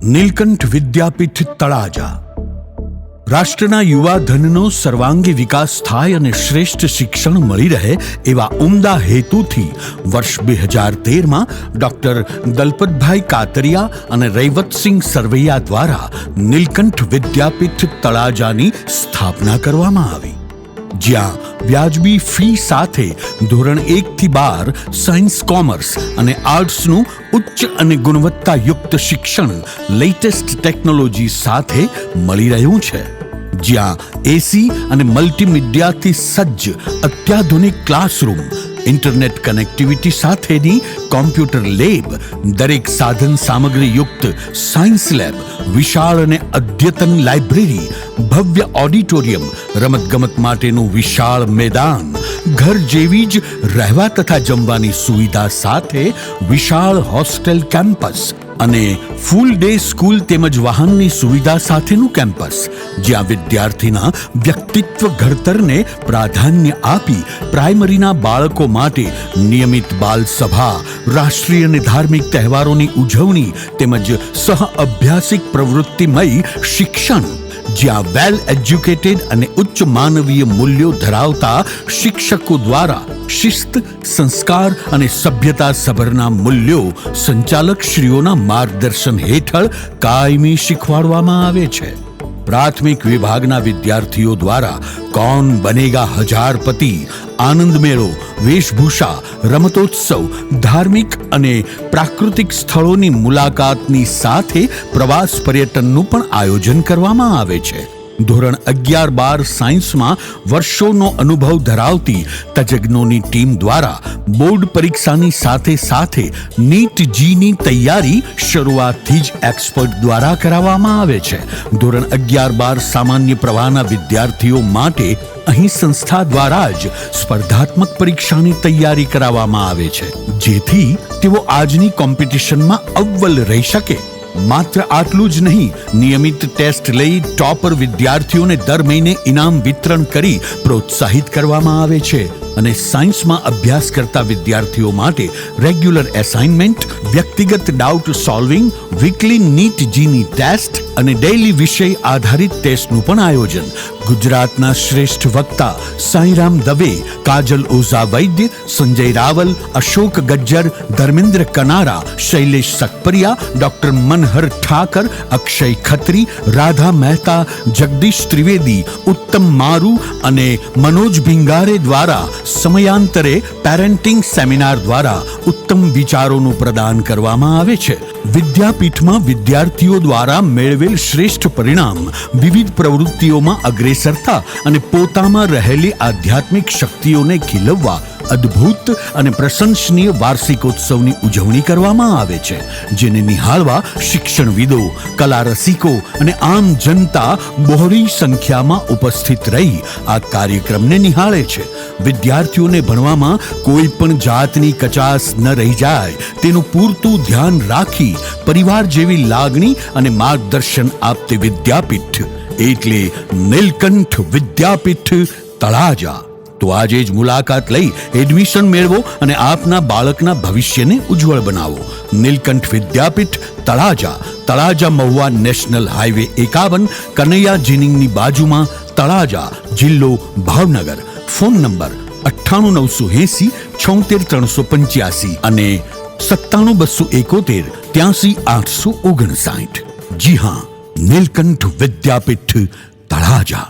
નીલકંઠ વિદ્યાપીઠ તળાજા રાષ્ટ્રના યુવા ધનનો સર્વાંગી વિકાસ થાય અને શ્રેષ્ઠ શિક્ષણ મળી રહે એવા ઉમદા હેતુથી વર્ષ 2013માં ડોક્ટર દલપતભાઈ કાતરિયા અને રૈવતસિંહ સરવૈયા દ્વારા નીલકંઠ વિદ્યાપીઠ તળાજાની સ્થાપના કરવામાં આવી, જ્યાં વ્યાજબી ફી સાથે ધોરણ 1 થી 12 સાયન્સ, કોમર્સ અને આર્ટ્સનું ઉચ્ચ અને ગુણવત્તાયુક્ત શિક્ષણ લેટેસ્ટ ટેકનોલોજી સાથે મળી રહ્યું છે, જ્યાં એસી અને મલ્ટીમીડિયાથી સજ્જ અત્યાધુનિક ક્લાસરૂમ, ઇન્ટરનેટ કનેક્ટિવિટી સાથેની કોમ્પ્યુટર લેબ, દરેક સાધન સામગ્રી યુક્ત સાયન્સ લેબ, વિશાળ અને અદ્યતન લાઇબ્રેરી, ભવ્ય ઓડિટોરિયમ, રમતગમત માટેનું વિશાળ મેદાન, ઘર જેવી જ રહેવા તથા જમવાની સુવિધા સાથે વિશાળ હોસ્ટેલ કેમ્પસ અને ફૂલ ડે સ્કૂલ તેમજ વાહનની સુવિધા સાથેનું કેમ્પસ, જ્યાં વિદ્યાર્થીના વ્યક્તિત્વ ઘડતરને પ્રાધાન્ય આપી પ્રાઇમરીના બાળકો માટે નિયમિત બાલ સભા, રાષ્ટ્રીય અને ધાર્મિક તહેવારોની ઉજવણી તેમજ સહ અભ્યાસિક પ્રવૃત્તિમય શિક્ષણ, જ્યાં વેલ એજ્યુકેટેડ અને ઉચ્ચ માનવીય મૂલ્યો ધરાવતા શિક્ષકો દ્વારા શિસ્ત, સંસ્કાર અને સભ્યતા સભરના મૂલ્યો સંચાલકશ્રીઓના માર્ગદર્શન હેઠળ કાયમી શીખવાડવામાં આવે છે. પ્રાથમિક વિભાગના વિદ્યાર્થીઓ દ્વારા કૌન બનેગા હજારપતિ, આનંદ મેળો, વેશભૂષા, રમતોત્સવ, ધાર્મિક અને પ્રાકૃતિક સ્થળોની મુલાકાતની સાથે પ્રવાસ પર્યટનનું પણ આયોજન કરવામાં આવે છે. ધોરણ 11-12 સાયન્સમાં વર્ષોનો અનુભવ ધરાવતી તજજ્ઞોની ટીમ દ્વારા બોર્ડ પરીક્ષાની સાથે સાથે નીટ જીની તૈયારી શરૂઆતથી જ એક્સપર્ટ દ્વારા કરાવવામાં આવે છે. ધોરણ 11-12 સામાન્ય પ્રવાહના વિદ્યાર્થીઓ માટે અહીં સંસ્થા દ્વારા જ સ્પર્ધાત્મક પરીક્ષાની તૈયારી કરાવવામાં આવે છે, જેથી તેઓ આજની કોમ્પિટિશનમાં અવ્વલ રહી શકે. માત્ર આટલું જ નહીં, નિયમિત ટેસ્ટ લઈ ટોપર વિદ્યાર્થીઓને દર મહિને ઇનામ વિતરણ કરી પ્રોત્સાહિત કરવામાં આવે છે અને સાયન્સમાં અભ્યાસ કરતા વિદ્યાર્થીઓ માટે રેગ્યુલર એસાઇનમેન્ટ, વ્યક્તિગત ડાઉટ સોલ્વિંગ, વીકલી નીટ જીની ટેસ્ટ અને ડેઇલી વિષય આધારિત ટેસ્ટનું પણ આયોજન ગુજરાતના શ્રેષ્ઠ વક્તા સાંઈરામ દવે, કાજલ ઓઝા વૈદ્ય, સંજય રાવલ, અશોક ગજ્જર, ધર્મેન્દ્ર કનારા, શૈલેષ સકપરિયા, ડોક્ટર મનહર ઠાકર, અક્ષય ખત્રી, રાધા મહેતા, જગદીશ ત્રિવેદી, ઉત્તમ મારુ અને મનોજ ભિંગારે દ્વારા સમયાંતરે પેરેન્ટિંગ સેમિનાર દ્વારા ઉત્તમ વિચારોનું પ્રદાન કરવામાં આવે છે. વિદ્યાપીઠમાં વિદ્યાર્થીઓ દ્વારા મેળવેલ શ્રેષ્ઠ પરિણામ વિવિધ પ્રવૃત્તિઓમાં અગ્રેસરતા અને પોતામાં રહેલી આધ્યાત્મિક શક્તિઓને ખીલવવા અદ્ભુત અને પ્રશંસનીય વાર્ષિકોત્સવની ઉજવણી કરવામાં આવે છે, જેને નિહાળવા શિક્ષણવિદો, કલા રસિકો અને આમ જનતા બહોળી સંખ્યામાં ઉપસ્થિત રહી આ કાર્યક્રમને નિહાળે છે. વિદ્યાર્થીઓને ભણવામાં કોઈ પણ જાતની કચાશ ન રહી જાય તેનું પૂરતું ધ્યાન રાખી પરિવાર જેવી લાગણી અને માર્ગદર્શન આપતી વિદ્યાપીઠ એટલે નીલકંઠ વિદ્યાપીઠ તળાજા. તો આજે જ મુલાકાત લઈ એડમિશન મેળવો અને આપના બાળકના ભવિષ્યને ઉજ્જવળ બનાવો. નીલકંઠ વિદ્યાપીઠ તળાજા, તળાજા મહુવા નેશનલ હાઈવે 51, કનૈયા જીનિંગની બાજુમાં, તળાજા, જિલ્લો ભાવનગર. ફોન નંબર 98 980 76 385 અને 97 271 83 859. જી હા, નીલકંઠ વિદ્યાપીઠ તળાજા.